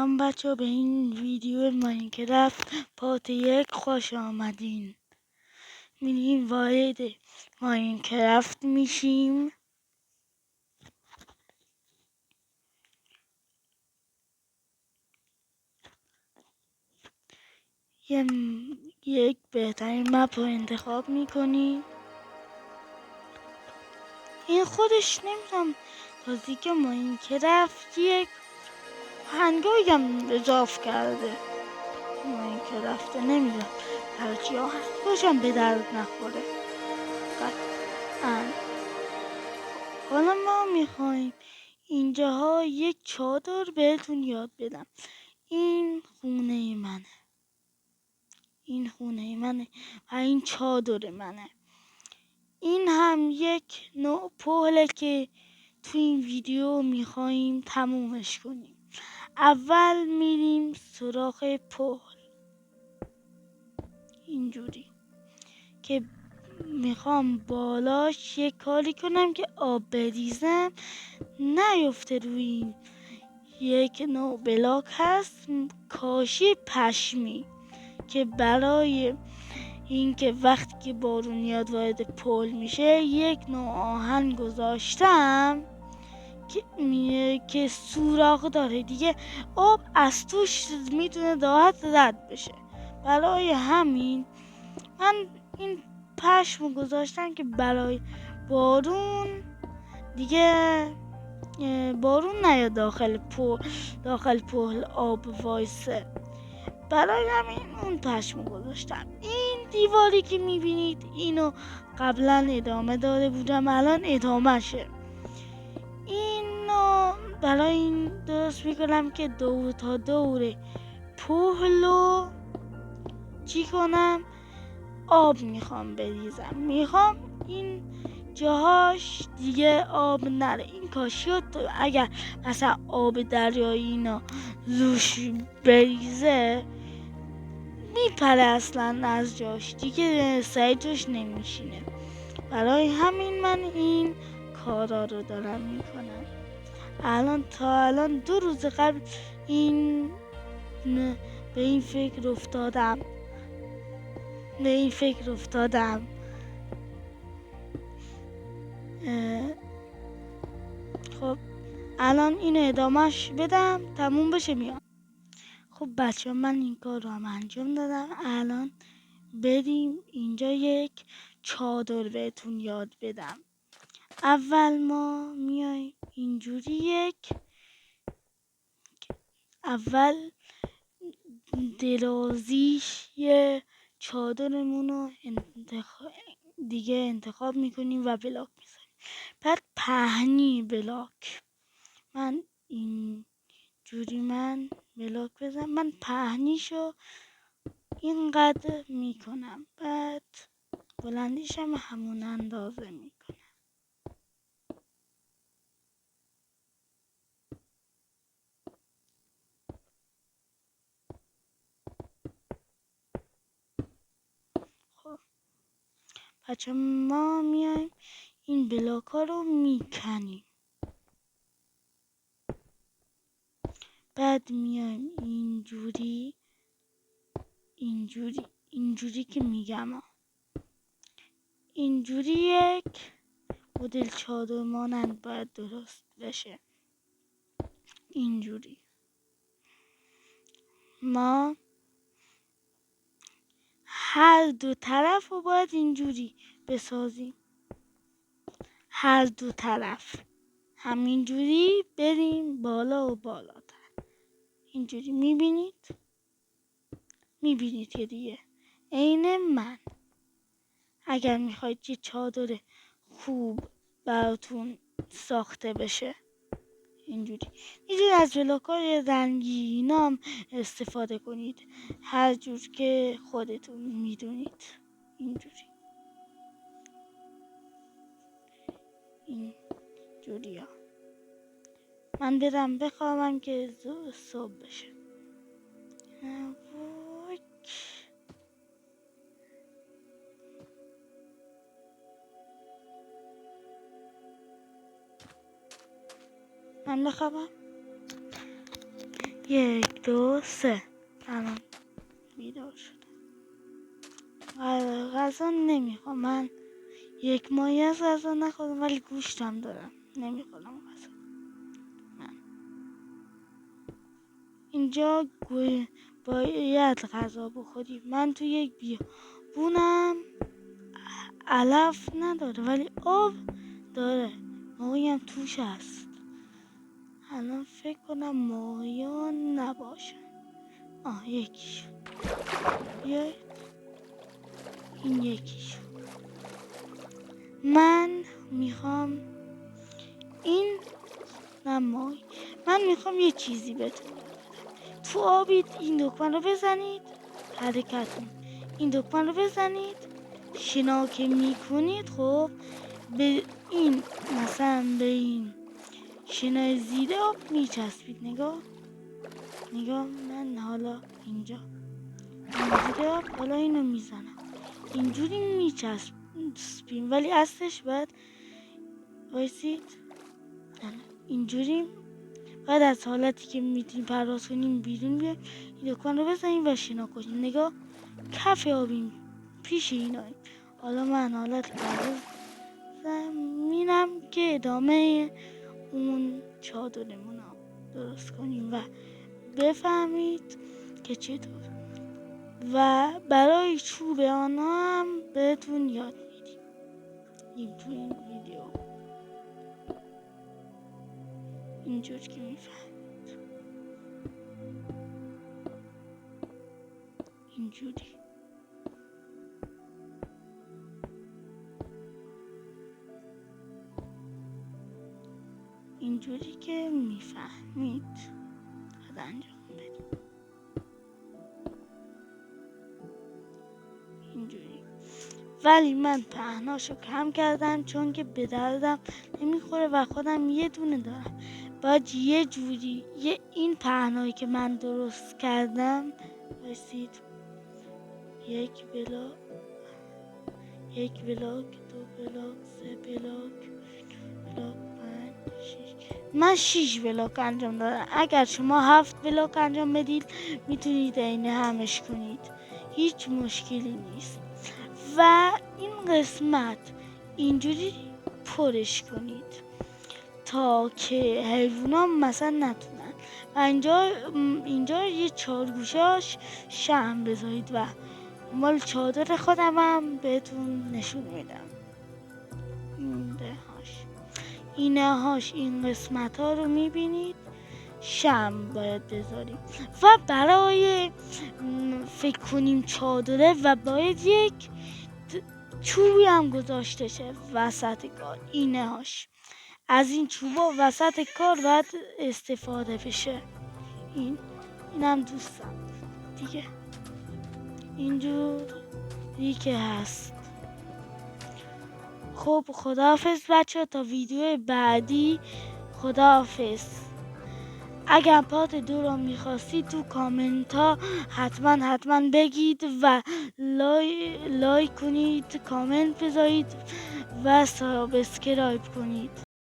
سلام بچه به این ویدیو ماینکرافت پارت 1 خوش آمدین. میریم وارد ماینکرافت میشیم. یک بهترین مپ رو انتخاب میکنیم. این خودش نمیدونم تازگی که ماینکرافت یک آهنگایی هم اضاف کرده. ماینکرافت نمیدونم هرچی آهنگاش هم به درد نخوره. حالا ما میخوایم اینجاها یک چادر بهتون یاد بدم. این خونه منه و این چادر منه. این هم یک نوع پله که تو این ویدیو میخوایم تمومش کنیم. اول میریم سراغ پل اینجوری که میخوام بالاش یک کاری کنم که آب بریزم نیفته روی این. یک نوع بلاک هست کاشی پشمی که برای اینکه وقتی که بارون میاد وارد پل میشه یک نوع آهن گذاشتم که سوراخ داره دیگه، آب از توش میتونه راحت رد بشه. برای همین من این پشم گذاشتم که برای بارون دیگه بارون نیاد داخل پل آب وایسه. برای همین اون پشم گذاشتم. این دیواری که میبینید اینو قبلا ادامه داده بودم، الان ادامه شه. اینو برای این درست میکنم که دور تا دور پلو چی کنم، آب میخوام بریزم. میخوام این جاهاش دیگه آب نره. این کاشیات اگر مثلا آب دریایی اینا روش بریزه میپره اصلا از جاش دیگه، سعی جاش نمیشینه. برای همین من این کارا رو دارم میکنم. الان 2 روز قبل به این فکر افتادم. خب الان این ادامهش بدم تموم بشه میام. خب بچه من این کار رو هم انجام دادم. الان بریم اینجا یک چادر بهتون یاد بدم. اول ما میایم اینجوری اول درازیش یه چادرمون رو دیگه انتخاب میکنیم و بلاک میزنیم. بعد پهنی بلاک من بلاک بزنم. من پهنیشو اینقدر میکنم، بعد بلندیش هم همون اندازه میکنم. خب بچه ما میایم این بلاک ها رو میکنیم. بعد میایم اینجوری که میگم اینجوری یک مدل چادر مانند باید درست بشه. اینجوری ما هر 2 طرف رو باید اینجوری بسازیم. هر 2 طرف همینجوری بریم بالا و بالاتر. اینجوری میبینید که دیگه عین من. اگر میخواید یه چادر خوب براتون ساخته بشه اینجوری میتونید از بلاک‌های رنگی هم استفاده کنید، هر جور که خودتون میدونید. اینجوری ها. من برم بخوابم که صبح بشه. من بخوابم. 1 2 3 الان بیدار شد. غذا نمیخوام، من 1 ماهی از غذا نخوردم ولی گوشتم دارم، نمیخورم غذا. من اینجا باید غذا بخوریم. من تو یک بیابونم، علف نداره ولی آب داره، ماهی هم توش هست. الان فکر کنم ماهی ها نباشه. یکیش بیاید، این یکیش. من میخوام این ماهی، من میخوام یه چیزی بهتون بدم. تو آبید، این دکمه رو بزنید، حرکت این دکمه رو بزنید، شنا که میکنید خب به این مثلا به این شنای زیر آب میچسبید. نگاه من حالا اینجا زیر آب حالا اینو میزنم، اینجوری میچسبیم ولی اصلش باید وایسید اینجوری بعد از حالتی که میتونیم پرواز کنیم بیرون بیایم، این دکان رو بزنیم و شنا کنیم. نگاه کف آبیم پیش ایناییم. حالا من حالت پرواز زمینم که ادامه اون چادرمون رو درست کنیم و بفهمید که چطور. و برای چوب آنها هم بهتون یاد میدیم این تو این ویدیو، اینجور که میفهمید اینجوری. اینجوری که میفهمید باید انجام بدیم. اینجوری. ولی من پهناشو کم کردم چون که به دردم نمیخوره و خودم یه دونه دارم. باید یه جوری این پهنایی که من درست کردم رسید 1 بلاک 2 بلاک 3 بلاک 5 6 من 6 بلاک انجام دادم. اگر شما 7 بلاک انجام بدید میتونید عین همش کنید، هیچ مشکلی نیست. و این قسمت اینجوری پرش کنید تا که حیوونا مثلا نتونن. و اینجا یه 4 گوشاش شمع بذارید و مال چادر خودم هم بهتون نشون میدم. اینهاش این قسمت ها رو میبینید شمع باید بذاریم. و برای فکر کنیم چادره و باید یک چوبی هم گذاشته شه وسط کار. اینهاش از این چوبا وسط کار باید استفاده بشه. اینم دوستم دیگه اینجوری که هست. خب خداحافظ بچه، تا ویدیو بعدی خداحافظ. اگر پارت 2 رو میخواستید تو کامنت ها حتما بگید و لایک کنید، کامنت بذارید و سابسکرایب کنید.